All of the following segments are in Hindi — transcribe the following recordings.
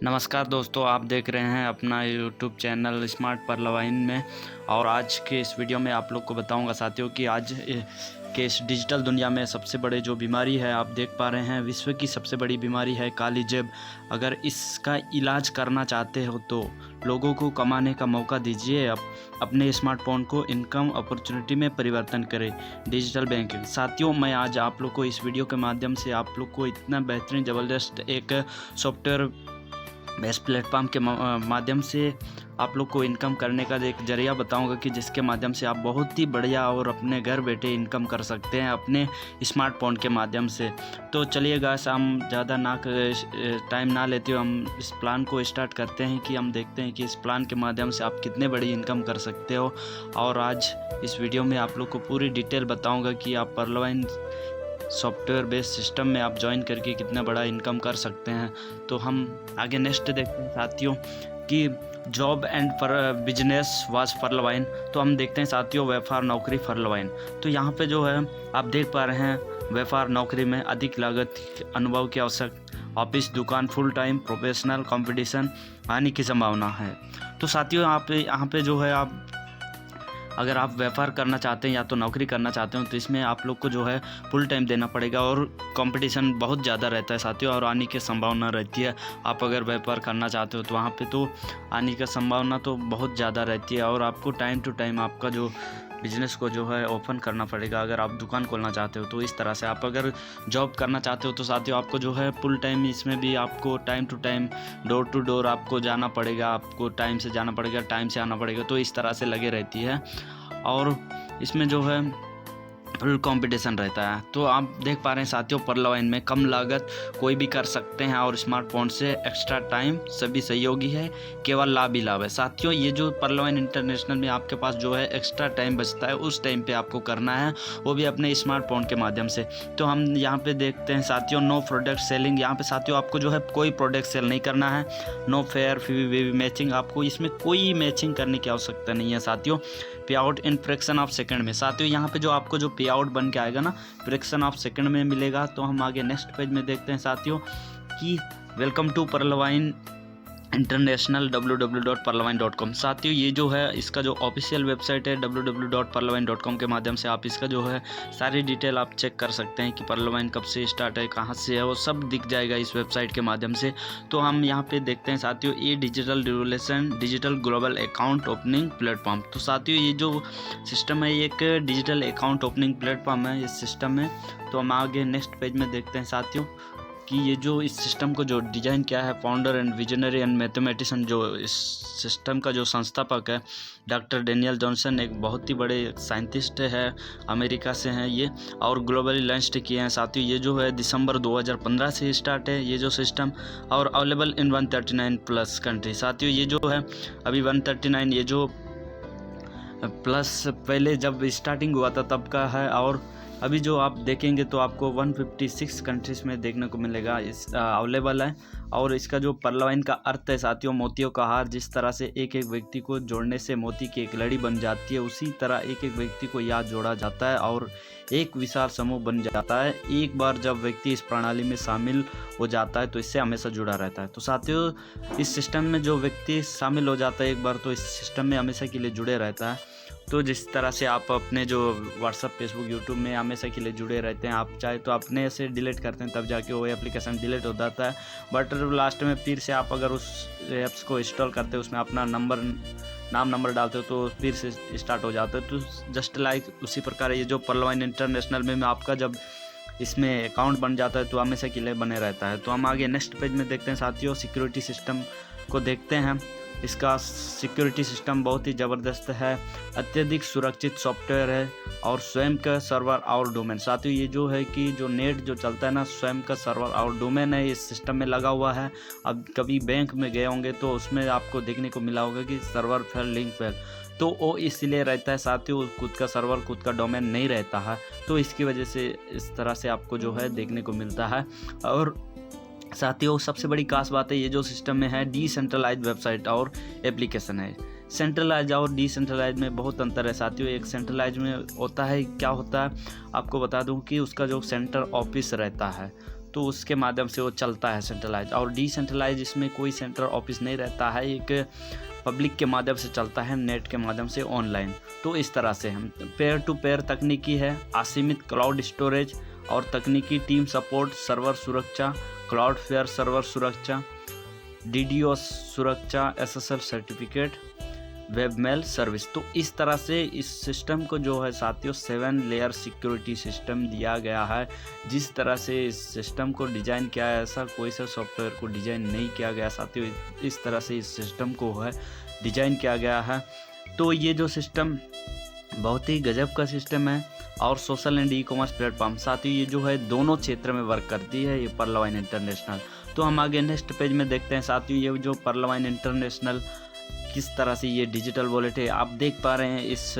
नमस्कार दोस्तों, आप देख रहे हैं अपना यूट्यूब चैनल स्मार्ट पर्लवाइन में। और आज के इस वीडियो में आप लोग को बताऊंगा साथियों कि आज के इस डिजिटल दुनिया में सबसे बड़े जो बीमारी है, आप देख पा रहे हैं विश्व की सबसे बड़ी बीमारी है काली जेब। अगर इसका इलाज करना चाहते हो तो लोगों को कमाने का मौका दीजिए, अपने स्मार्टफोन को इनकम अपॉर्चुनिटी में परिवर्तन करें डिजिटल बैंकिंग। साथियों, मैं आज आप लोग को इस वीडियो के माध्यम से आप लोग को इतना बेहतरीन ज़बरदस्त एक सॉफ्टवेयर बेस्ट प्लेटफॉर्म के माध्यम से आप लोग को इनकम करने का एक जरिया बताऊंगा कि जिसके माध्यम से आप बहुत ही बढ़िया और अपने घर बैठे इनकम कर सकते हैं अपने स्मार्टफोन के माध्यम से। तो चलिए गाइस, हम ज़्यादा टाइम ना लेते हुए हम इस प्लान को स्टार्ट करते हैं कि हम देखते हैं कि इस प्लान के माध्यम से आप कितने बड़ी इनकम कर सकते हो। और आज इस वीडियो में आप लोग को पूरी डिटेल बताऊँगा कि आप पर्लवाइन सॉफ्टवेयर बेस्ड सिस्टम में आप ज्वाइन करके कितना बड़ा इनकम कर सकते हैं। तो हम आगे नेक्स्ट देखते हैं साथियों कि जॉब एंड बिजनेस वाज पर्लवाइन। तो हम देखते हैं साथियों व्यापार नौकरी पर्लवाइन। तो यहाँ पे जो है आप देख पा रहे हैं व्यापार नौकरी में अधिक लागत, अनुभव की आवश्यक, ऑफिस दुकान, फुल टाइम, प्रोफेशनल, कंपटीशन आने की संभावना है। तो साथियों यहाँ पे जो है आप अगर आप व्यापार करना चाहते हैं या तो नौकरी करना चाहते हो तो इसमें आप लोग को जो है फुल टाइम देना पड़ेगा और कंपटीशन बहुत ज़्यादा रहता है साथियों, और आने की संभावना रहती है। आप अगर व्यापार करना चाहते हो तो वहाँ पे तो आने की संभावना तो बहुत ज़्यादा रहती है, और आपको टाइम टू टाइम आपका जो बिजनेस को जो है ओपन करना पड़ेगा। अगर आप दुकान खोलना चाहते हो तो इस तरह से, आप अगर जॉब करना चाहते हो तो साथियों आपको जो है फुल टाइम इसमें भी आपको time to time door to door आपको जाना पड़ेगा, आपको टाइम से जाना पड़ेगा, टाइम से आना पड़ेगा। तो इस तरह से लगे रहती है और इसमें जो है फुल कंपटीशन रहता है। तो आप देख पा रहे हैं साथियों पर्लवाइन में कम लागत, कोई भी कर सकते हैं, और स्मार्टफोन से एक्स्ट्रा टाइम, सभी सहयोगी है, केवल लाभ ही लाभ है। साथियों ये जो पर्लवाइन इंटरनेशनल में आपके पास जो है एक्स्ट्रा टाइम बचता है, उस टाइम पे आपको करना है, वो भी अपने स्मार्टफोन के माध्यम से। तो हम यहाँ पे देखते हैं साथियों नो प्रोडक्ट सेलिंग। यहाँ पे साथियों आपको जो है कोई प्रोडक्ट सेल नहीं करना है। नो फेयर फी मैचिंग, आपको इसमें कोई मैचिंग करने की आवश्यकता नहीं है साथियों। पे out in fraction of second में। साथियों यहाँ पे जो आपको जो पे आउट बन के आएगा ना, फ्रैक्शन ऑफ सेकंड में मिलेगा। तो हम आगे नेक्स्ट पेज में देखते हैं साथियों कि वेलकम टू पर्लवाइन इंटरनेशनल www.पर्लवाइन.com। साथियों ये जो है इसका जो ऑफिशियल वेबसाइट है www.पर्लवाइन.com के माध्यम से आप इसका जो है सारी डिटेल आप चेक कर सकते हैं कि पर्लवाइन कब से स्टार्ट है, कहाँ से है, वो सब दिख जाएगा इस वेबसाइट के माध्यम से। तो हम यहाँ पे देखते हैं साथियों ये digital revolution digital global account opening platform. तो साथियों ये जो सिस्टम है ये एक डिजिटल अकाउंट ओपनिंग प्लेटफॉर्म है इस सिस्टम में। तो हम आगे नेक्स्ट पेज में देखते हैं साथियों कि ये जो इस सिस्टम को जो डिज़ाइन किया है, founder and visionary and mathematician, जो इस सिस्टम का जो संस्थापक है डॉक्टर डेनियल जॉनसन, एक बहुत ही बड़े साइंटिस्ट है, अमेरिका से हैं ये, और ग्लोबली लॉन्च किए हैं साथियों। ये जो है दिसंबर 2015 से स्टार्ट है ये जो सिस्टम, और अवेलेबल इन 139 प्लस कंट्री। साथियों ये जो है अभी 139 ये जो प्लस पहले जब स्टार्टिंग हुआ था तब का है, और अभी जो आप देखेंगे तो आपको 156 कंट्रीज़ में देखने को मिलेगा इस अवेलेबल है। और इसका जो पर्लवाइन का अर्थ है साथियों मोतियों का हार। जिस तरह से एक एक व्यक्ति को जोड़ने से मोती की एक लड़ी बन जाती है, उसी तरह एक एक व्यक्ति को याद जोड़ा जाता है और एक विशाल समूह बन जाता है। एक बार जब व्यक्ति इस प्रणाली में शामिल हो जाता है तो इससे हमेशा जुड़ा रहता है। तो साथियों इस सिस्टम में जो व्यक्ति शामिल हो जाता है एक बार, तो इस सिस्टम में हमेशा के लिए जुड़े रहता है। तो जिस तरह से आप अपने जो व्हाट्सअप, फेसबुक, यूट्यूब में हमेशा के लिए जुड़े रहते हैं, आप चाहे तो अपने से डिलीट करते हैं तब जाके वो एप्लीकेशन डिलीट हो जाता है, बट लास्ट में फिर से आप अगर उस ऐप्स को इंस्टॉल करते हो, उसमें अपना नाम नंबर डालते हो तो फिर से स्टार्ट हो जाता है। तो जस्ट लाइक उसी प्रकार ये जो पर्लवाइन इंटरनेशनल में आपका जब इसमें अकाउंट बन जाता है तो हमेशा के लिए बने रहता है। तो हम आगे नेक्स्ट पेज में देखते हैं साथियों सिक्योरिटी सिस्टम को देखते हैं। इसका सिक्योरिटी सिस्टम बहुत ही ज़बरदस्त है, अत्यधिक सुरक्षित सॉफ्टवेयर है, और स्वयं का सर्वर और डोमेन। साथियों ये जो है कि जो नेट जो चलता है ना, स्वयं का सर्वर और डोमेन है इस सिस्टम में लगा हुआ है। अब कभी बैंक में गए होंगे तो उसमें आपको देखने को मिला होगा कि सर्वर फेल, लिंक फेल, तो वो इसलिए रहता है साथियों, खुद का सर्वर, खुद का डोमेन नहीं रहता है, तो इसकी वजह से इस तरह से आपको जो है देखने को मिलता है। और साथियों सबसे बड़ी खास बात है ये जो सिस्टम में है डिसेंट्रलाइज वेबसाइट और एप्लीकेशन है। सेंट्रलाइज और डिसेंट्रलाइज में बहुत अंतर है साथियों। एक सेंट्रलाइज में होता है, क्या होता है आपको बता दूं कि उसका जो सेंटर ऑफिस रहता है, तो उसके माध्यम से वो चलता है सेंट्रलाइज। और डिसेंट्रलाइज इसमें कोई सेंट्रल ऑफिस नहीं रहता है, एक पब्लिक के माध्यम से चलता है, नेट के माध्यम से ऑनलाइन। तो इस तरह से हम पेयर टू पेयर तकनीकी है, असीमित क्लाउड स्टोरेज और तकनीकी टीम सपोर्ट, सर्वर सुरक्षा, क्लाउडफेयर सर्वर सुरक्षा, DDoS सुरक्षा, SSL certificate, web mail service. तो इस तरह से इस सिस्टम को जो है साथियों 7 लेयर सिक्योरिटी सिस्टम दिया गया है। जिस तरह से इस सिस्टम को डिज़ाइन किया है, ऐसा कोई सा सॉफ्टवेयर को डिज़ाइन नहीं किया गया साथियों। इस तरह से इस सिस्टम को है डिज़ाइन किया गया है। तो ये जो सिस्टम बहुत ही गजब का सिस्टम है। और सोशल एंड ई-कॉमर्स प्लेटफॉर्म साथियों ये जो है दोनों क्षेत्र में वर्क करती है ये पर्लवाइन इंटरनेशनल। तो हम आगे नेक्स्ट पेज में देखते हैं साथियों ये जो पर्लवाइन इंटरनेशनल किस तरह से ये डिजिटल वॉलेट है। आप देख पा रहे हैं इस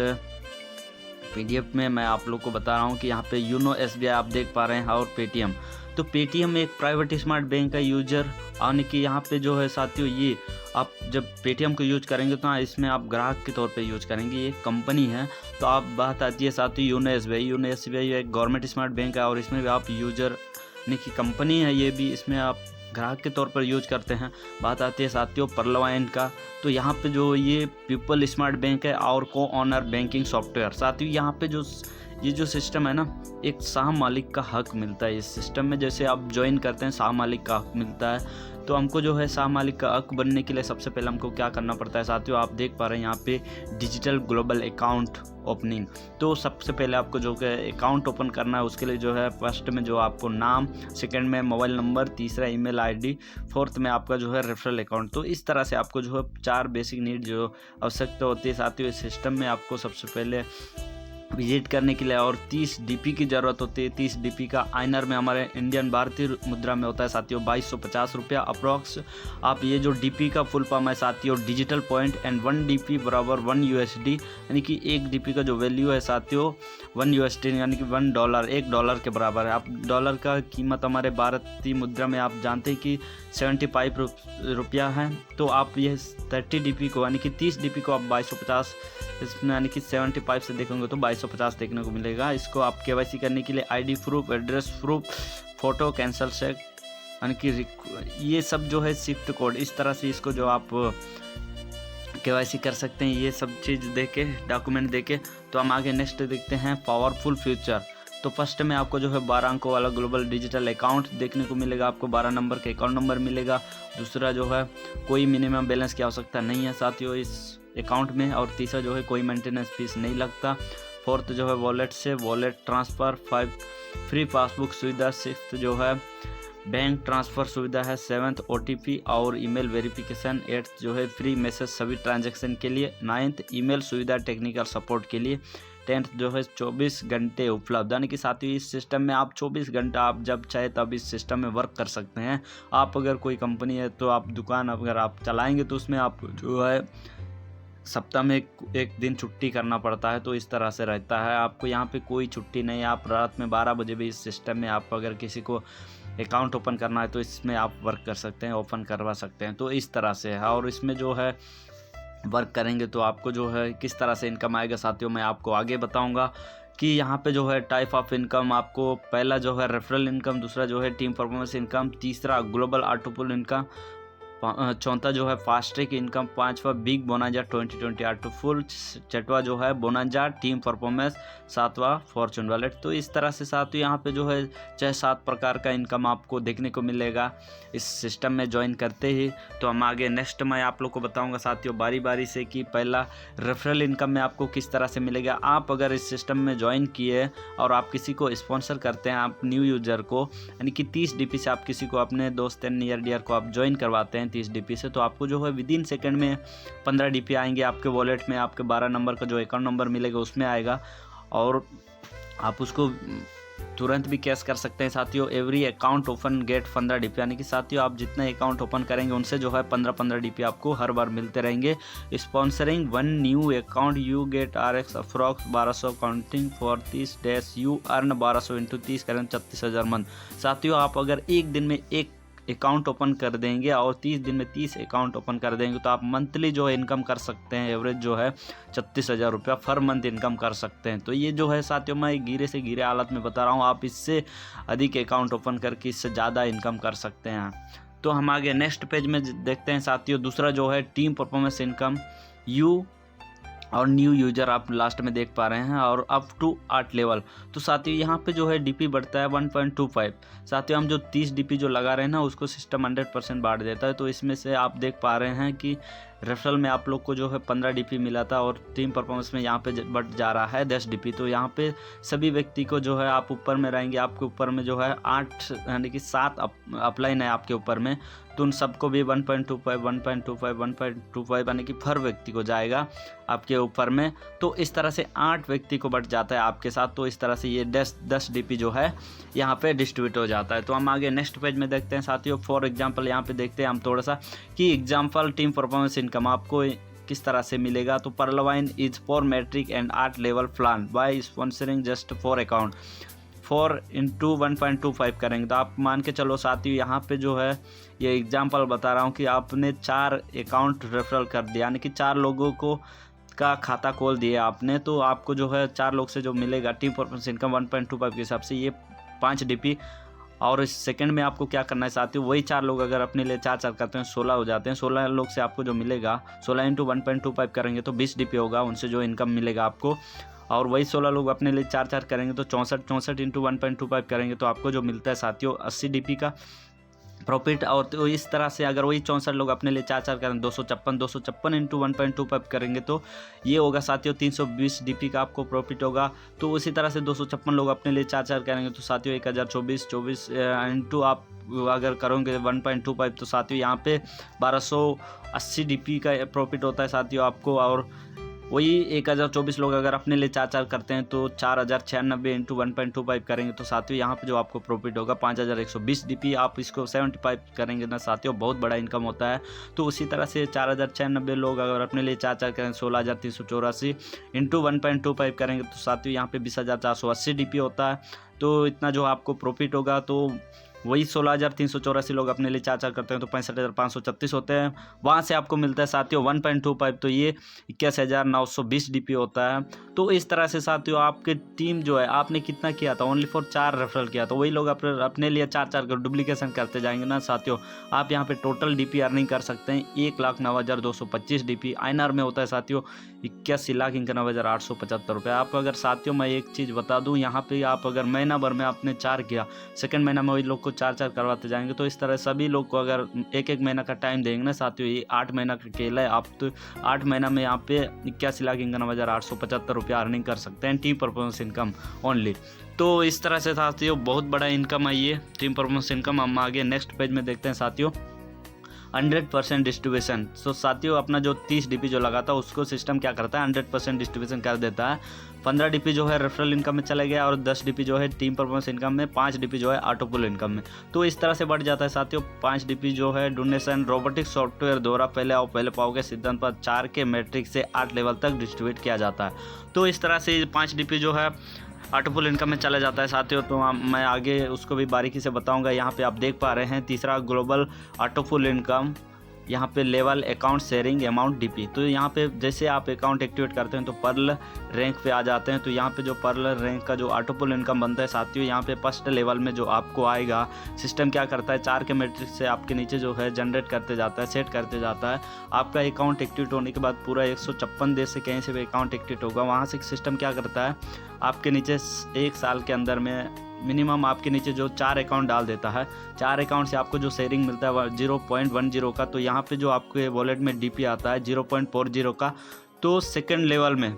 PDF में मैं आप लोग को बता रहा हूँ कि यहाँ पे यूनो SBI आप देख पा रहे हैं और पेटीएम। तो पेटीएम एक प्राइवेट स्मार्ट बैंक का यूजर आने की यहाँ पे जो है साथियों ये आप जब पेटीएम को यूज करेंगे तो इसमें आप ग्राहक के तौर पे यूज करेंगे, ये कंपनी है। तो आप बात आती है साथियों यूनो SBI एक गवर्नमेंट स्मार्ट बैंक है और इसमें भी आप यूजर यानी कि कंपनी है, ये भी इसमें आप ग्राहक के तौर पर यूज करते हैं। बात आती है साथियों पर्लवाइन का, तो यहाँ पे जो ये पीपल स्मार्ट बैंक है और को ऑनर बैंकिंग सॉफ्टवेयर। साथियों यहाँ पे जो ये जो सिस्टम है ना, एक शाह मालिक का हक मिलता है इस सिस्टम में। जैसे आप ज्वाइन करते हैं शाह मालिक का हक मिलता है। तो हमको जो है शाह मालिक का हक बनने के लिए सबसे पहले हमको क्या करना पड़ता है साथियों, आप देख पा रहे हैं यहाँ पे डिजिटल ग्लोबल अकाउंट ओपनिंग। तो सबसे पहले आपको जो है अकाउंट ओपन करना है, उसके लिए जो है फर्स्ट में जो आपको नाम, सेकंड में मोबाइल नंबर, तीसरा ईमेल ID, फोर्थ में आपका जो है रेफरल अकाउंट। तो इस तरह से आपको जो है 4 बेसिक नीड जो आवश्यकता होती है साथियों इस सिस्टम में आपको सबसे पहले विजिट करने के लिए। और 30 DP की ज़रूरत होती है। 30 DP का आइनर में हमारे इंडियन भारतीय मुद्रा में होता है साथियों 2250 रुपया अप्रॉक्स। आप ये जो DP का फुल फॉर्म है साथियों डिजिटल पॉइंट एंड 1 DP बराबर 1 USD, यानी कि 1 DP का जो वैल्यू है साथियों 1 USD यानी कि $1 के बराबर है। आप डॉलर का कीमत हमारे भारतीय मुद्रा में आप जानते हैं कि 75 रुपया है। तो आप ये 30 DP को यानी कि 30 DP को आप 2250 इसमें यानी कि 75 से देखेंगे तो 2250 देखने को मिलेगा। इसको आप KYC करने के लिए ID proof, address proof, photo, cancel cheque यानी कि ये सब जो है शिफ्ट कोड, इस तरह से इसको जो आप KYC कर सकते हैं ये सब चीज़ देके डॉक्यूमेंट देके। तो हम आगे नेक्स्ट देखते हैं पावरफुल फ्यूचर। तो फर्स्ट में आपको जो है 12 अंकों वाला ग्लोबल डिजिटल अकाउंट देखने को मिलेगा, आपको 12 नंबर का अकाउंट नंबर मिलेगा। दूसरा जो है कोई मिनिमम बैलेंस की आवश्यकता नहीं है साथियों इस अकाउंट में। और तीसरा जो है कोई मेंटेनेंस फीस नहीं लगता। फोर्थ जो है वॉलेट से वॉलेट ट्रांसफ़र। 5 फ्री पासबुक सुविधा। 6th जो है बैंक ट्रांसफ़र सुविधा है। 7th OTP और ईमेल वेरिफिकेशन। 8th जो है फ्री मैसेज सभी ट्रांजैक्शन के लिए। 9th ईमेल सुविधा टेक्निकल सपोर्ट के लिए। 10th जो है 24 घंटे उपलब्ध, यानी कि साथियों इस सिस्टम में आप 24 घंटा आप जब चाहे तब इस सिस्टम में वर्क कर सकते हैं। आप अगर कोई कंपनी है तो आप दुकान अगर आप चलाएंगे तो उसमें आप जो है सप्ताह में एक दिन छुट्टी करना पड़ता है। तो इस तरह से रहता है, आपको यहाँ पे कोई छुट्टी नहीं। आप रात में 12 बजे भी इस सिस्टम में आप अगर किसी को अकाउंट ओपन करना है तो इसमें आप वर्क कर सकते हैं, ओपन करवा सकते हैं। तो इस तरह से है। और इसमें जो है वर्क करेंगे तो आपको जो है किस तरह से इनकम आएगा साथियों मैं आपको आगे बताऊंगा। कि यहाँ पे जो है टाइप ऑफ इनकम आपको पहला जो है रेफरल इनकम, दूसरा जो है टीम परफॉर्मेंस इनकम, तीसरा ग्लोबल ऑटोपुल इनकम, चौथा जो है फास्ट ट्रैक इनकम, पांचवा बिग बोनाजा 2020 ऑटो फुल, छठवा जो है बोनाजा टीम परफॉर्मेंस, सातवां फॉर्चून वॉलेट। तो इस तरह से साथियों यहाँ पे जो है 6-7 प्रकार का इनकम आपको देखने को मिलेगा इस सिस्टम में ज्वाइन करते ही। तो हम आगे नेक्स्ट मैं आप लोग को बताऊंगा साथियों बारी बारी से कि पहला रेफरल इनकम में आपको किस तरह से मिलेगा। आप अगर इस सिस्टम में ज्वाइन किए और आप किसी को स्पॉन्सर करते हैं, आप न्यू यूजर को यानी कि 30 DP से आप किसी को अपने दोस्त नियर डियर को आप ज्वाइन करवाते हैं 30 DP से, तो आपको जो है विदिन सेकंड में 15 DP आएंगे आपके वॉलेट में। आपके 12 नंबर का जो अकाउंट नंबर मिलेगा उसमें आएगा और आप उसको तुरंत भी कैश कर सकते हैं साथियों। Every account open get 15 DP, यानी कि साथियों आप जितने अकाउंट ओपन करेंगे उनसे जो है 15 DP आपको हर बार मिलते रहेंगे। Sponsoring 1 new account you get RX approx 1200 counting for 30 days, you earn 1200 × 30 करें 36,000 मंथ। साथियों आप अगर एक दिन में एक अकाउंट ओपन कर देंगे और 30 दिन में 30 अकाउंट ओपन कर देंगे तो आप मंथली जो है इनकम कर सकते हैं। एवरेज जो है 36,000 रुपया पर मंथ इनकम कर सकते हैं। तो ये जो है साथियों मैं गिरे से गिरे हालत में बता रहा हूँ, आप इससे अधिक अकाउंट ओपन करके इससे ज़्यादा इनकम कर सकते हैं। तो हम आगे नेक्स्ट पेज में देखते हैं साथियों। दूसरा जो है टीम परफॉर्मेंस इनकम यू और न्यू यूजर आप लास्ट में देख पा रहे हैं और अप टू 8 लेवल। तो साथियों यहाँ पे जो है डीपी बढ़ता है 1.25। साथियों हम जो 30 डीपी जो लगा रहे हैं ना उसको सिस्टम 100% बांट देता है। तो इसमें से आप देख पा रहे हैं कि रेफरल में आप लोग को जो है 15 डीपी मिला था और टीम परफॉर्मेंस में यहाँ पे बढ़ जा रहा है 10 डीपी। तो यहाँ पे सभी व्यक्ति को जो है आप ऊपर में रहेंगे, आपके ऊपर में जो है 8 यानी कि 7 अपलाइन है आपके ऊपर में। तो उन सबको भी 1.25 यानी कि हर व्यक्ति को जाएगा आपके ऊपर में। तो इस तरह से 8 व्यक्ति को बढ़ जाता है आपके साथ। तो इस तरह से ये 10 डीपी जो है यहाँ पे डिस्ट्रीब्यूट हो जाता है। तो हम आगे नेक्स्ट पेज में देखते हैं साथियों। फॉर एग्जांपल यहाँ पे देखते हैं हम थोड़ा सा कि एग्जांपल टीम परफॉर्मेंस इनकम आपको किस तरह से मिलेगा। तो परलवाइन is 4 metric and 8 level plan by sponsoring just 4 account 4 into 1.25 करेंगे। तो आप मान के चलो साथियों यहाँ पे जो है ये एग्जांपल बता रहा हूँ कि आपने 4 अकाउंट रेफरल कर दिया, यानी कि 4 लोगों को का खाता खोल दिया आपने। तो आपको जो है 4 लोग से जो मिलेगा टीम परफॉर्मेंस इनकम 1.25 के हिसाब से ये 5 डीपी। और इस सेकंड में आपको क्या करना है साथियों, वही 4 लोग अगर अपने लिए 4 करते हैं 16 हो जाते हैं। 16 लोग से आपको जो मिलेगा 16 into 1.25 करेंगे तो 20 डीपी होगा, उनसे जो इनकम मिलेगा आपको। और वही 16 लोग अपने लिए 4 करेंगे तो 64 into 1.25 करेंगे तो आपको जो मिलता है साथियों 80 डीपी का प्रॉफिट। और तो इस तरह से अगर वही 64 लोग अपने लिए 4 करें 256 into 1.25 करेंगे तो ये होगा साथियों 320 डीपी का आपको प्रॉफिट होगा। तो उसी तरह से 256 लोग अपने लिए 4 करेंगे तो साथियों 1024 इंटू आप अगर करोगे 1.25 तो साथियों यहाँ पे 1280 डीपी का प्रॉफिट होता है साथियों आपको। और वही 1024 लोग अगर अपने लिए 4 करते हैं तो 4096 इंटू 1.25 करेंगे तो साथियों यहाँ पे जो आपको प्रॉफिट होगा 5120 डीपी। आप इसको 75 करेंगे ना साथियों, बहुत बड़ा इनकम होता है। तो उसी तरह से 4096 लोग अगर अपने लिए 4 करेंगे 16384 इंटू 1.25 करेंगे तो साथियों यहाँ पे 20480 डीपी होता है। तो इतना जो आपको प्रॉफिट होगा। तो वही 16384 लोग अपने लिए 4 करते हैं तो 65,536 होते हैं। वहाँ से आपको मिलता है साथियों 1.25 तो ये 21,920 डीपी होता है। तो इस तरह से साथियों आपकी टीम जो है आपने कितना किया था, ओनली फॉर 4 रेफरल किया। तो वही लोग अपने लिए 4 कर डुप्लीकेशन करते जाएंगे ना साथियों, आप यहाँ पे टोटल डीपी अर्निंग कर सकते हैं 1,09,225 डीपी। INR में होता है साथियों 81,91,875 रुपये। आप अगर साथियों मैं एक चीज़ बता दूँ, यहाँ पे आप अगर महीना भर में आपने 4 किया, सेकंड महीना में वही लोग को 4 करवाते जाएंगे। तो इस तरह सभी लोग को अगर 1 महीना का टाइम देंगे ना साथियों, ये 8 महीना का खेल है। आप तो 8 महीना में यहाँ पे 81,91,875 रुपया अर्निंग कर सकते हैं टीम परफॉर्मेंस इनकम ओनली। तो इस तरह से साथियों बहुत बड़ा इनकम है ये टीम परफॉर्मेंस इनकम। हम आगे नेक्स्ट पेज में देखते हैं साथियों 100% डिस्ट्रीब्यूशन। तो साथियों अपना जो 30 डीपी जो लगा था उसको सिस्टम क्या करता है 100% डिस्ट्रीब्यूशन कर देता है। 15 डीपी जो है रेफरल इनकम में चले गया और 10 डीपी जो है टीम परफॉर्मेंस इनकम में, 5 डीपी जो है ऑटो पुल इनकम में। तो इस तरह से बढ़ जाता है साथियों। 5 डीपी जो है डोनेशन रोबोटिक सॉफ्टवेयर द्वारा पहले आओ पहले पाओगे सिद्धांत पर 4 के मैट्रिक से 8 लेवल तक डिस्ट्रीब्यूट किया जाता है। तो इस तरह से 5 डीपी जो है ऑटोफुल इनकम में चला जाता है साथियों। तो मैं आगे उसको भी बारीकी से बताऊंगा। यहाँ पे आप देख पा रहे हैं तीसरा ग्लोबल ऑटोफुल इनकम, यहाँ पे level account sharing amount DP. तो यहाँ पे जैसे आप अकाउंट एक्टिवेट करते हैं तो पर्ल रैंक पे आ जाते हैं। तो यहाँ पे जो पर्ल रैंक का जो ऑटोपुल इनकम बनता है साथियों, यहाँ पे फर्स्ट लेवल में जो आपको आएगा सिस्टम क्या करता है 4 के मैट्रिक्स से आपके नीचे जो है जनरेट करते जाता है, सेट करते जाता है। आपका अकाउंट एक्टिवेट होने के बाद पूरा 156 देश से कहीं से भी अकाउंट एक्टिवेट होगा, वहाँ से सिस्टम क्या करता है आपके नीचे 1 साल के अंदर में मिनिमम आपके नीचे जो 4 अकाउंट डाल देता है। 4 अकाउंट से आपको जो शेयरिंग मिलता है 0.10 का। तो यहाँ पे जो आपके वॉलेट में डीपी आता है 0.40 का। तो सेकंड लेवल में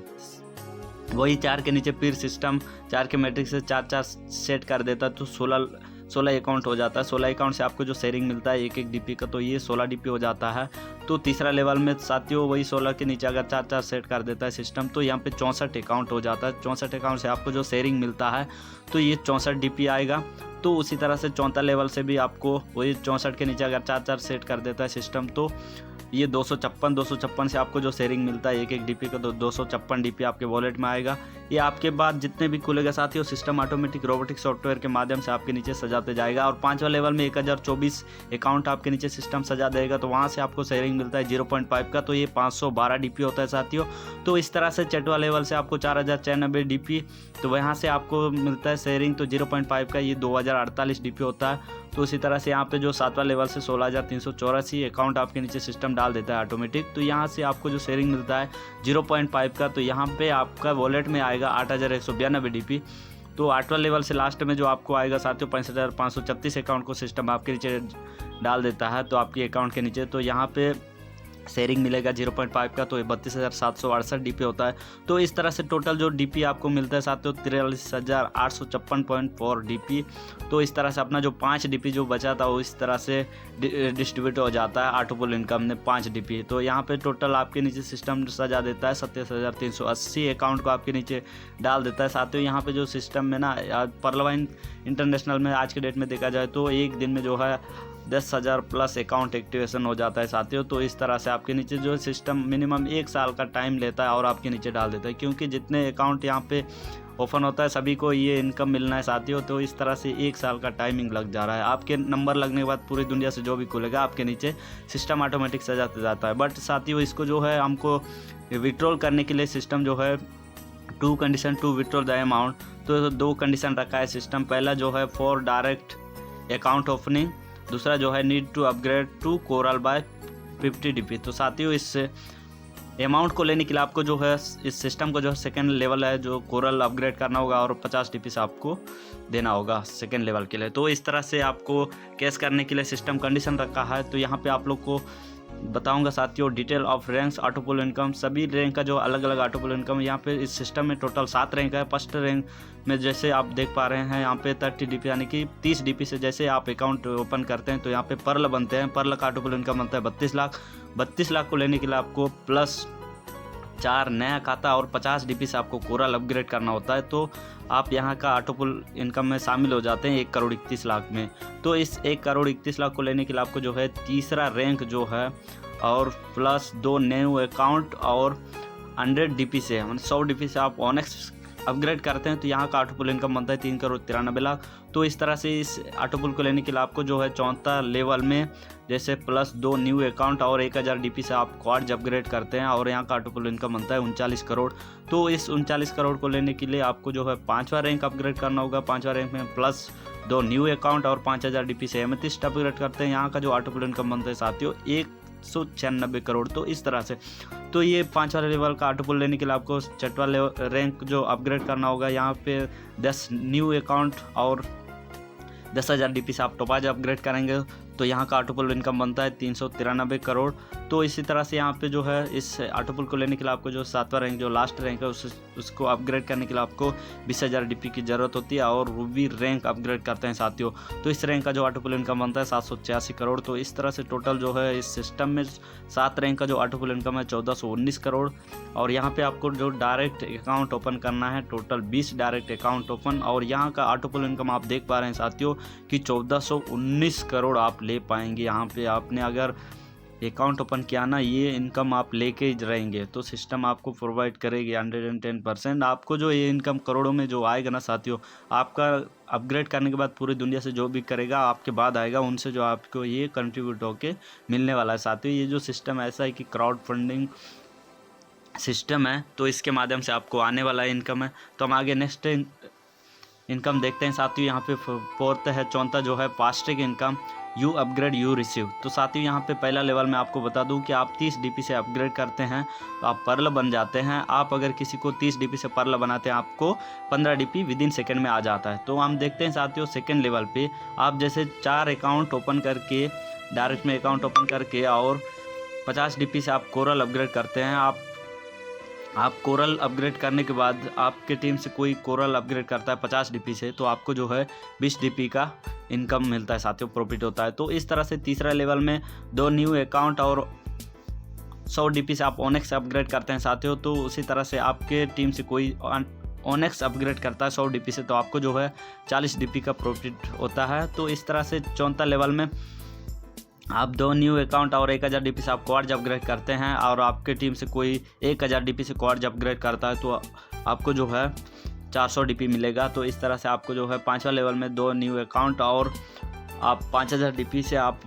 वही 4 के नीचे फिर सिस्टम 4 के मैट्रिक्स से 4 सेट कर देता है। तो 16 अकाउंट हो जाता है। 16 अकाउंट से आपको जो शेयरिंग मिलता है 1 डीपी का, तो ये 16 डीपी हो जाता है। तो तीसरा लेवल में साथियों वही 16 के नीचे अगर 4 सेट कर देता है सिस्टम, तो यहाँ पे 64 अकाउंट हो जाता है। 64 अकाउंट से आपको जो शेयरिंग मिलता है तो ये 64 डीपी आएगा। तो तो उसी तरह से 34 लेवल से भी आपको वही 64 के नीचे अगर 4-4 सेट कर देता है सिस्टम, तो ये 256 से आपको जो शेयरिंग मिलता है एक डीपी का, तो 256 डीपी आपके वॉलेट में आएगा। ये आपके बाद जितने भी खुलेगा साथियों, सिस्टम ऑटोमेटिक रोबोटिक सॉफ्टवेयर के माध्यम से आपके नीचे सजाते जाएगा। और 5वां लेवल में 1024 अकाउंट आपके नीचे सिस्टम सजा देगा, तो वहाँ से आपको शेयरिंग मिलता है 0.5 का, तो ये 512 डीपी होता है साथियों। तो इस तरह से 6वां लेवल से आपको 4096 डीपी, तो वहाँ से आपको मिलता है शेयरिंग, तो 0.5 का ये 2048 डीपी होता है। तो इसी तरह से यहाँ पे जो 7वां लेवल से 16384 अकाउंट आपके नीचे सिस्टम डाल देता है ऑटोमेटिक, तो यहाँ से आपको जो शेयरिंग मिलता है 0.5 का, तो यहाँ पे आपका वॉलेट में आएगा 8192 डीपी। तो 8वां लेवल से लास्ट में जो आपको आएगा साथियों 65,536 अकाउंट को सिस्टम आपके नीचे डाल देता है, तो आपके अकाउंट के नीचे, तो यहाँ पे शेयरिंग मिलेगा 0.5 का, तो ये 32,768 डीपी होता है। तो इस तरह से टोटल जो डीपी आपको मिलता है साथियों 43,856.4 डीपी। तो इस तरह से अपना जो 5 डीपी जो बचा था वो इस तरह से डिस्ट्रीब्यूट हो जाता है ऑटोपुल इनकम में 5 डीपी। तो यहाँ पे टोटल आपके नीचे सिस्टम सजा देता है 27,380 अकाउंट को आपके नीचे डाल देता है साथियों। यहाँ पे जो सिस्टम में ना परलवाइन इंटरनेशनल में आज के डेट में देखा जाए तो एक दिन में जो है 10,000 प्लस अकाउंट एक्टिवेशन हो जाता है साथियों। तो इस तरह से आपके नीचे जो सिस्टम मिनिमम 1 साल का टाइम लेता है और आपके नीचे डाल देता है, क्योंकि जितने अकाउंट यहाँ पे ओपन होता है सभी को ये इनकम मिलना है साथियों। तो इस तरह से 1 साल का टाइमिंग लग जा रहा है। आपके नंबर लगने के बाद पूरी दुनिया से जो भी खुलेगा आपके नीचे सिस्टम ऑटोमेटिक सजाते जाता है। बट साथियों इसको जो है हमको विड्रॉल करने के लिए सिस्टम जो है 2 condition to withdrawal the amount, तो 2 कंडीशन रखा है सिस्टम। पहला जो है फॉर डायरेक्ट अकाउंट ओपनिंग, दूसरा जो है need to upgrade to coral by 50 DP. तो साथियों इस अमाउंट को लेने के लिए आपको जो है इस सिस्टम को जो है सेकेंड लेवल है जो कोरल अपग्रेड करना होगा और 50 डीपी से आपको देना होगा सेकेंड लेवल के लिए। तो इस तरह से आपको कैश करने के लिए सिस्टम कंडीशन रखा है। तो यहाँ पे आप लोग को बताऊंगा साथियों डिटेल ऑफ रैंक्स ऑटोपुल इनकम, सभी रैंक का जो अलग अलग ऑटोपुल इनकम यहाँ पे इस सिस्टम में टोटल 7 रैंक है। फर्स्ट रैंक में जैसे आप देख पा रहे हैं यहाँ पे 30 डीपी यानी कि 30 डीपी से जैसे आप अकाउंट ओपन करते हैं तो यहाँ पे पर्ल बनते हैं। पर्ल का ऑटोपुल इनकम बनता है 32 लाख। 32 लाख को लेने के लिए आपको +4 नया खाता और 50 डीपी से आपको कोरल अपग्रेड करना होता है। तो आप यहाँ का ऑटोपुल इनकम में शामिल हो जाते हैं 1 करोड़ 31 लाख में। तो इस 1 करोड़ 31 लाख को लेने के लिए आपको जो है तीसरा रैंक जो है और +2 न्यू अकाउंट और 100 डीपी से 100 डीपी से आप ऑनेक्स अपग्रेड करते हैं तो यहाँ का ऑटोपुल इनकम बनता है 3 करोड़ 93 लाख। तो इस तरह से इस ऑटोपुल को लेने के लिए आपको जो है 4था लेवल में जैसे +2 न्यू अकाउंट और 1000 डीपी से आप क्वाड्स अपग्रेड करते हैं और यहाँ का ऑटोपुल इनकम बनता है 39 करोड़। तो इस 39 करोड़ को लेने के लिए आपको जो है 5वां रैंक अपग्रेड करना होगा। 5वां रैंक में +2 न्यू अकाउंट और 5000 डीपी से एमेथिस्ट अपग्रेड करते हैं। यहाँ का जो ऑटोपुल इनकम बनता है साथियों 196 करोड़। तो इस तरह से तो ये 5वां लेवल का ऑटोपुल लेने के लिए आपको 6वां रैंक जो अपग्रेड करना होगा। यहाँ पे 10 न्यू अकाउंट और 10,000 डीपी से आप टॉपाज अपग्रेड करेंगे तो यहाँ का ऑटोपुल इनकम बनता है 393 करोड़। तो इसी तरह से यहाँ पे जो है इस ऑटोपुल को लेने के लिए आपको जो 7वां रैंक जो लास्ट रैंक है उसको अपग्रेड करने के लिए आपको 20,000 डीपी की ज़रूरत होती है और रूबी रैंक अपग्रेड करते हैं साथियों। तो इस रैंक का जो ऑटोपुल इनकम बनता है 786 करोड़। तो इस तरह से टोटल जो है इस सिस्टम में 7 रैंक का जो ऑटोपुल इनकम है 1419 करोड़। और यहाँ पे आपको जो डायरेक्ट अकाउंट ओपन करना है टोटल 20 डायरेक्ट अकाउंट ओपन और यहाँ का ऑटोपुल इनकम आप देख पा रहे हैं साथियों कि 1419 करोड़ आप ले पाएंगे। यहाँ पे आपने अगर अकाउंट ओपन किया ना ये इनकम आप लेके रहेंगे तो सिस्टम आपको प्रोवाइड करेगी 110%। आपको जो ये इनकम करोड़ों में जो आएगा ना साथियों आपका अपग्रेड करने के बाद पूरी दुनिया से जो भी करेगा आपके बाद आएगा उनसे जो आपको ये कंट्रीब्यूट होके मिलने वाला है साथियों। ये जो सिस्टम ऐसा है कि क्राउड फंडिंग सिस्टम है तो इसके माध्यम से आपको आने वाला इनकम है। तो हम आगे नेक्स्ट इनकम देखते हैं साथियों। यहाँ पे 4th है 4था जो है FASTag income you upgrade you receive. तो साथियों यहाँ पे पहला लेवल में आपको बता दूं कि आप 30 डीपी से अपग्रेड करते हैं तो आप पर्ल बन जाते हैं। आप अगर किसी को 30 डीपी से पर्ल बनाते हैं आपको 15 डीपी विदिन सेकेंड में आ जाता है। तो हम देखते हैं साथियों सेकेंड लेवल पे आप जैसे 4 अकाउंट ओपन करके डायरेक्ट में अकाउंट ओपन करके और 50 डीपी से आप कोरल अपग्रेड करते हैं। आप कोरल अपग्रेड करने के बाद आपके टीम से कोई कोरल अपग्रेड करता है 50 डीपी से तो आपको जो है 20 डीपी का इनकम मिलता है साथियों, प्रॉफिट होता है। तो इस तरह से तीसरा लेवल में 2 न्यू अकाउंट और 100 डीपी से आप ओनेक्स अपग्रेड करते हैं साथियों। तो उसी तरह से आपके टीम से कोई ओनेक्स अपग्रेड करता है 100 DP से तो आपको जो है 40 DP का प्रॉफिट होता है। तो इस तरह से 34 लेवल में आप 2 न्यू अकाउंट और 1000 DP से आप क्वार्ट्ज अपग्रेड करते हैं और आपके टीम से कोई 1000 DP से क्वार्ट्ज अपग्रेड करता है तो आपको जो है 400 DP मिलेगा। तो इस तरह से आपको जो है 5वां लेवल में 2 न्यू अकाउंट और आप 5000 DP से आप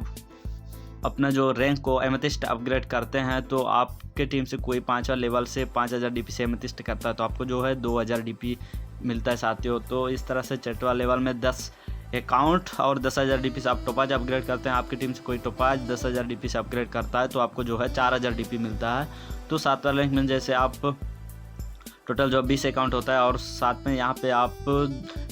अपना जो रैंक को एमेथिस्ट अपग्रेड करते हैं तो आपके टीम से कोई 5वां लेवल से 5000 DP से एमेथिस्ट करता है तो आपको जो है 2000 DP मिलता है साथियों। तो इस तरह से 6वां लेवल में 10 अकाउंट और 10,000 DP से आप टोपाज अपग्रेड करते हैं। आपकी टीम से कोई टोपाज 10,000 DP से अपग्रेड करता है तो आपको जो है 4000 DP मिलता है। तो 7वां रैंक में जैसे आप टोटल जो 20 अकाउंट होता है और साथ में यहाँ पे आप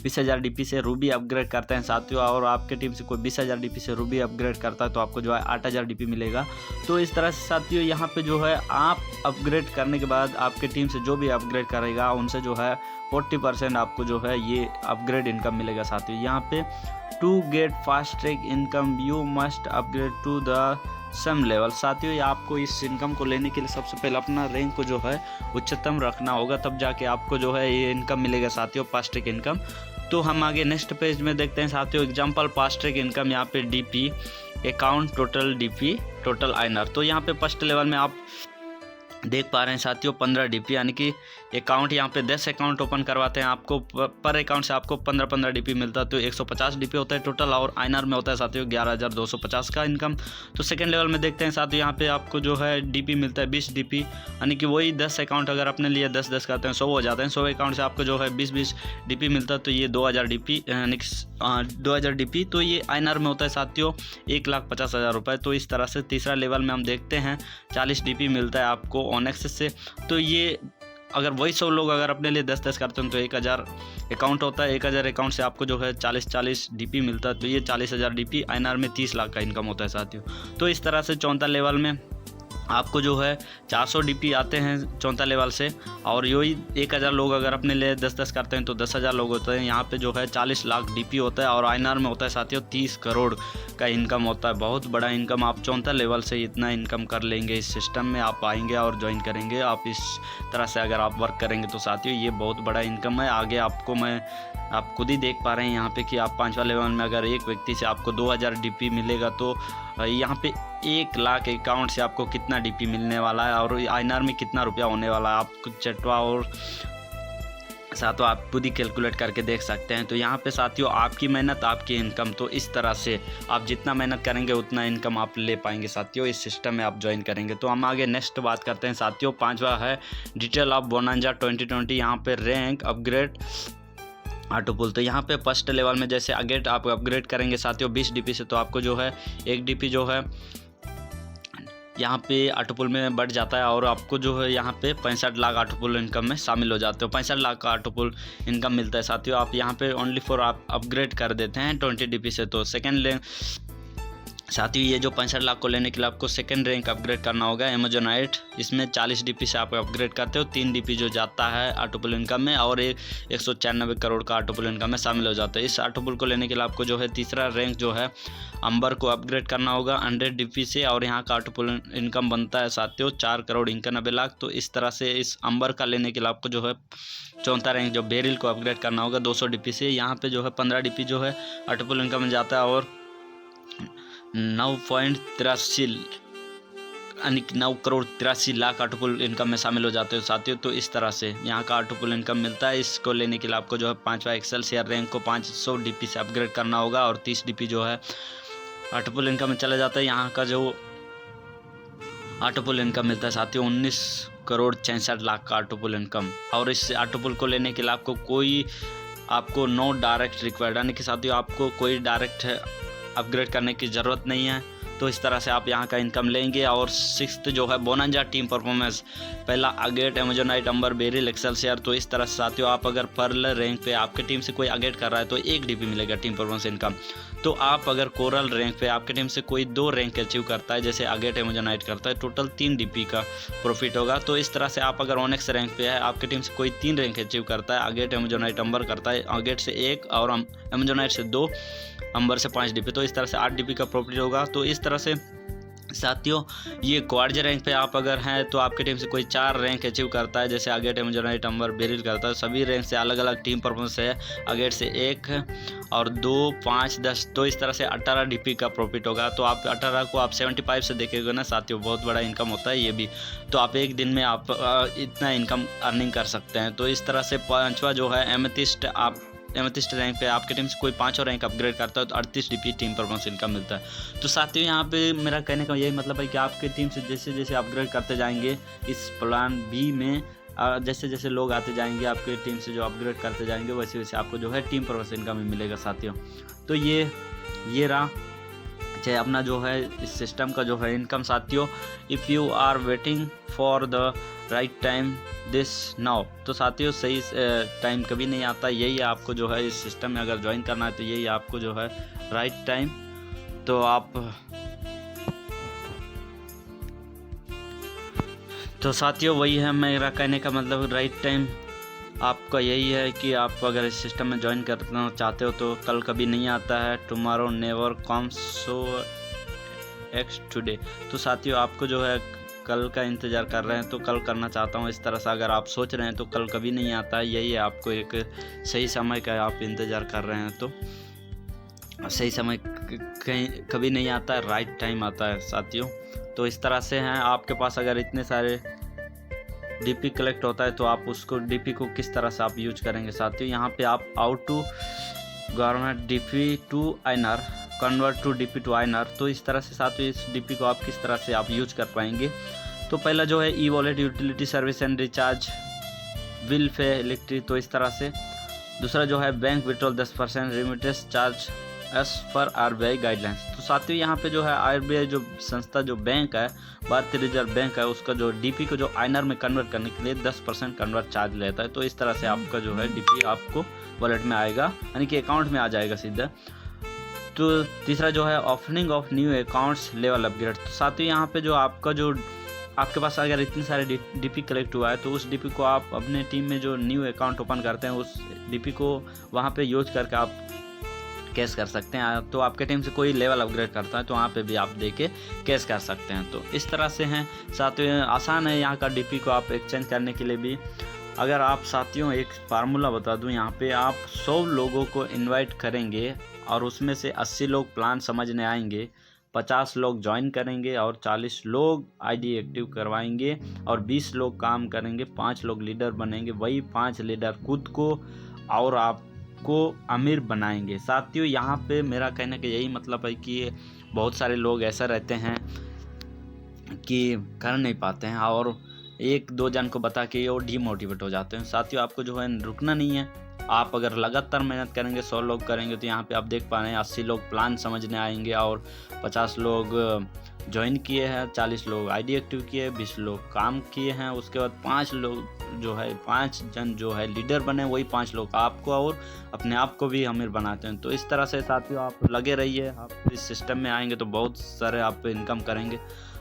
20,000 DP से रूबी अपग्रेड करते हैं साथियों और आपके टीम से कोई 20,000 DP से रूबी अपग्रेड करता है तो आपको जो है 8,000 DP मिलेगा। तो इस तरह से साथियों यहाँ पे जो है आप अपग्रेड करने के बाद आपके टीम से जो भी अपग्रेड करेगा उनसे जो है 40% आपको जो है ये अपग्रेड इनकम मिलेगा साथियों। यहाँ पे to get fast track income you must upgrade to the some level. साथियों ये आपको इस इनकम को लेने के लिए सबसे पहले अपना रैंक को जो है उच्चतम रखना होगा, तब जाके आपको जो है ये इनकम मिलेगा साथियों, फास्ट ट्रैक इनकम। तो हम आगे नेक्स्ट पेज में देखते हैं साथियों एग्जांपल फास्ट ट्रैक इनकम। यहाँ पे DP account total DP total INR। तो यहाँ पे फर्स्ट लेवल में आप देख पा रहे हैं साथियों 15 DP यानी कि अकाउंट यहाँ पे 10 अकाउंट ओपन करवाते हैं आपको पर अकाउंट से आपको 15 DP मिलता है तो 150 DP होता है टोटल और INR में होता है साथियों 11,250 का इनकम। तो सेकंड लेवल में देखते हैं साथियों यहाँ पे आपको जो है DP मिलता है 20 DP यानी कि वही 10 अकाउंट अगर अपने लिए 10-10 करते हैं 100 हो जाते हैं। 100 अकाउंट से आपको जो है 20-20 DP मिलता है तो ये 2000 DP यानी कि 2000 DP तो ये INR में होता है साथियों 1,50,000 रुपये। तो इस तरह से तीसरा लेवल में हम देखते हैं 40 DP मिलता है आपको ओनेक्स से। तो ये अगर वही 100 लोग अगर अपने लिए 10-10 करते हैं तो 1000 अकाउंट होता है। 1000 अकाउंट से आपको जो है 40-40 DP मिलता है तो ये 40,000 DP INR में 30 लाख का इनकम होता है साथियों। तो इस तरह से 34 लेवल में आपको जो है 400 DP आते हैं 34 लेवल से और यही 1000 लोग अगर अपने लिए 10-10 करते हैं तो 10,000 लोग होते हैं। यहाँ पे जो है 40 लाख DP होता है और INR में होता है साथियों 30 करोड़ का इनकम होता है। बहुत बड़ा इनकम आप 34 लेवल से इतना इनकम कर लेंगे। इस सिस्टम में आप आएंगे और ज्वाइन करेंगे आप इस तरह से अगर आप वर्क करेंगे तो साथियों ये बहुत बड़ा इनकम है। आगे आपको आप खुद ही देख पा रहे हैं यहाँ पे कि आप 5वां लेवल में अगर एक व्यक्ति से आपको 2000 DP मिलेगा तो यहाँ पे 1 लाख अकाउंट से आपको कितना DP मिलने वाला है और INR में कितना रुपया होने वाला है आपको 6वां और 7वां आप खुद ही कैलकुलेट करके देख सकते हैं। तो यहाँ पे साथियों आपकी मेहनत आपकी इनकम। तो इस तरह से आप जितना मेहनत करेंगे उतना इनकम आप ले पाएंगे साथियों इस सिस्टम में आप ज्वाइन करेंगे। तो हम आगे नेक्स्ट बात करते हैं साथियों 5वां है डिटेल ऑफ बोनांजा 2020। यहाँ पे रैंक अपग्रेड ऑटोपुल। तो यहाँ पे फर्स्ट लेवल में जैसे अगेट आप अपग्रेड करेंगे साथियों 20 DP से तो आपको जो है 1 DP जो है यहाँ पे ऑटोपुल में बढ़ जाता है और आपको जो है यहाँ पे 65 लाख ऑटोपुल इनकम में शामिल हो जाते हो। 65 लाख का ऑटोपुल इनकम मिलता है साथियों। आप यहाँ पे ओनली फॉर आप अपग्रेड कर देते हैं 20 DP से। तो सेकेंड रैंक साथियों ये जो 65 लाख को लेने के लिए आपको सेकंड रैंक अपग्रेड करना होगा अमेजोनाइट। इसमें 40 DP से आप अपग्रेड करते हो 3 DP जो जाता है ऑटोपुल इनकम में और 196 करोड़ का ऑटोपुल इनकम में शामिल हो जाता है। इस ऑटोपुल को लेने के लिए आपको जो है तीसरा रैंक जो है अंबर को अपग्रेड करना होगा 100 DP से और यहाँ का ऑटोपुल इनकम बनता है साथियों 4,91 लाख। तो इस तरह से इस अंबर का लेने के लिए आपको जो है चौथा रैंक जो बेरिल को अपग्रेड करना होगा 200 DP से। यहाँ पे जो है 15 DP जो है ऑटोपुल इनकम में जाता है और 9.83 यानी 9 करोड़ 83 लाख ऑटोपुल इनकम में शामिल हो जाते हो साथियों। तो इस तरह से यहाँ का ऑटोपुल इनकम मिलता है। इसको लेने के लिए आपको जो है 5वां एक्सेल शेयर रैंक को 500 DP से अपग्रेड करना होगा और 30 DP जो है ऑटोपुल इनकम में चला जाता है। यहाँ का जो ऑटोपुल इनकम मिलता है साथियों 19 करोड़ 66 लाख का ऑटोपुल इनकम। और इस ऑटोपुल को लेने के लिए आपको नो डायरेक्ट रिक्वायर्ड यानी कि साथियों आपको कोई डायरेक्ट अपग्रेड करने की ज़रूरत नहीं है। तो इस तरह से आप यहाँ का इनकम लेंगे। और 6th जो है बोनांजा टीम परफॉर्मेंस पहला अगेट अमेजोनाइट अंबर बेरिल एक्सेल शेयर। तो इस तरह से साथियों आप अगर पर्ल रैंक पे आपके टीम से कोई अगेट कर रहा है तो 1 DP मिलेगा टीम परफॉर्मेंस इनकम। तो आप अगर कोरल रैंक पे आपके टीम से कोई 2 रैंक अचीव करता है जैसे अगेट अमेजोनाइट करता है टोटल 3 DP का प्रॉफिट होगा। तो इस तरह से आप अगर ओनेक्स रैंक पे है आपकी टीम से कोई 3 रैंक अचीव करता है अगेट अमेजोनाइट अंबर करता है अगेट से 1 और अमेजोनाइट से 2 अंबर से 5 DP तो इस तरह से 8 DP का प्रॉफिट होगा। तो इस तरह से साथियों ये क्वार्ज रैंक पे आप अगर हैं तो आपकी टीम से कोई 4 रैंक अचीव करता है, जैसे अगेट एमजोनाइट अम्बर बेरिल करता है। सभी रैंक से अलग अलग टीम परफॉर्मेंस है। अगेट से 1 और 2 5 10 तो इस तरह से 18 डीपी का प्रॉफिट होगा। तो आप 18 को आप 75 से देखेंगे ना साथियों, बहुत बड़ा इनकम होता है ये भी। तो आप एक दिन में आप इतना इनकम अर्निंग कर सकते हैं। तो इस तरह से 5वां जो है एमेथिस्ट, आप एमेथिस्ट रैंक पे आपके टीम से कोई 5 रैंक अपग्रेड करता है तो 38 डीपी टीम परफॉर्मेंस इनकम मिलता है। तो साथियों यहाँ पे मेरा कहने का यही मतलब है कि आपके टीम से जैसे जैसे अपग्रेड करते जाएंगे इस प्लान बी में, जैसे जैसे लोग आते जाएंगे आपके टीम से जो अपग्रेड करते जाएंगे वैसे वैसे आपको जो है टीम परफॉर्मेंस इनकम मिलेगा साथियों। तो ये रहा चाहे अपना जो है इस सिस्टम का जो है इनकम साथियों। If you are waiting for the right time this now, तो साथियों सही टाइम कभी नहीं आता। यही है आपको जो है इस सिस्टम में अगर ज्वाइन करना है तो यही आपको जो है राइट टाइम। तो साथियों वही है मेरा कहने का मतलब, राइट टाइम आपका यही है कि आप अगर इस सिस्टम में ज्वाइन करना चाहते हो तो कल कभी नहीं आता है। Tomorrow never comes so x today. तो साथियों आपको जो है कल का इंतज़ार कर रहे हैं तो कल करना चाहता हूँ, इस तरह से अगर आप सोच रहे हैं तो कल कभी नहीं आता है। यही है आपको एक सही समय का आप इंतज़ार कर रहे हैं तो सही समय कहीं कभी नहीं आता है, राइट टाइम आता है साथियों। तो इस तरह से हैं आपके पास अगर इतने सारे डीपी कलेक्ट होता है तो आप उसको डीपी को किस तरह से आप यूज करेंगे साथियों। यहाँ पे आप out to government DP to आइनर कन्वर्ट टू डीपी टू आइनर, तो इस तरह से साथियों इस डीपी को आप किस तरह से आप यूज कर पाएंगे। तो पहला जो है e wallet utility service and recharge bill pay electric, तो इस तरह से। दूसरा जो है bank withdrawal 10% remittance charge S पर RBI गाइडलाइंस। तो साथियों यहाँ पे जो है RBI जो संस्था जो बैंक है, भारतीय रिजर्व बैंक है, उसका जो डीपी को जो आइनर में कन्वर्ट करने के लिए 10% कन्वर्ट चार्ज लेता है। तो इस तरह से आपका जो है डीपी आपको वॉलेट में आएगा, यानी कि अकाउंट में आ जाएगा सीधा। तो तीसरा जो है opening of new accounts level upgrade. तो साथियों यहाँ पे जो आपके पास अगर इतने सारे डीपी कलेक्ट हुआ है तो उस डीपी को आप अपने टीम में जो न्यू अकाउंट ओपन करते हैं उस डीपी को वहाँ पे यूज करके आप कैश कर सकते हैं। तो आपके टीम से कोई लेवल अपग्रेड करता है तो वहाँ पे भी आप दे के कैश कर सकते हैं। तो इस तरह से हैं साथियों, आसान है यहाँ का डीपी को आप एक्सचेंज करने के लिए भी। अगर आप साथियों एक फार्मूला बता दूँ, यहाँ पे आप 100 लोगों को इनवाइट करेंगे और उसमें से 80 लोग प्लान समझने आएंगे, 50 लोग ज्वाइन करेंगे और 40 लोग आईडी एक्टिव करवाएंगे और 20 लोग काम करेंगे, 5 लोग लीडर बनेंगे। वही 5 लीडर खुद को और आपको अमीर बनाएंगे। साथियों यहाँ पे मेरा कहने का यही मतलब है कि बहुत सारे लोग ऐसा रहते हैं कि कर नहीं पाते हैं और 1-2 जन को बता के वो डीमोटिवेट हो जाते हैं। साथियों आपको जो है रुकना नहीं है, आप अगर लगातार मेहनत करेंगे, 100 लोग करेंगे तो यहाँ पे आप देख पा रहे हैं 80 लोग प्लान समझने आएंगे और 50 लोग ज्वाइन किए हैं, 40 लोग आईडी एक्टिव किए, 20 लोग काम किए हैं। उसके बाद 5 लोग जो है 5 जन जो है लीडर बने, वही 5 लोग आपको और अपने आप को भी अमीर बनाते हैं। तो इस तरह से साथियों आप लगे रहिए, आप इस सिस्टम में आएंगे तो बहुत सारे आप इनकम करेंगे।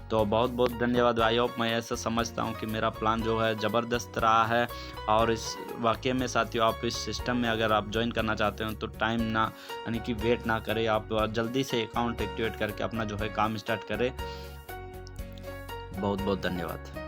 तो बहुत बहुत धन्यवाद। आई होप, मैं ऐसा समझता हूँ कि मेरा प्लान जो है ज़बरदस्त रहा है और इस वाकई में साथियों आप इस सिस्टम में अगर आप ज्वाइन करना चाहते हो तो टाइम ना यानी कि वेट ना करें, आप जल्दी से अकाउंट एक्टिवेट करके अपना जो है काम स्टार्ट करें। बहुत बहुत धन्यवाद।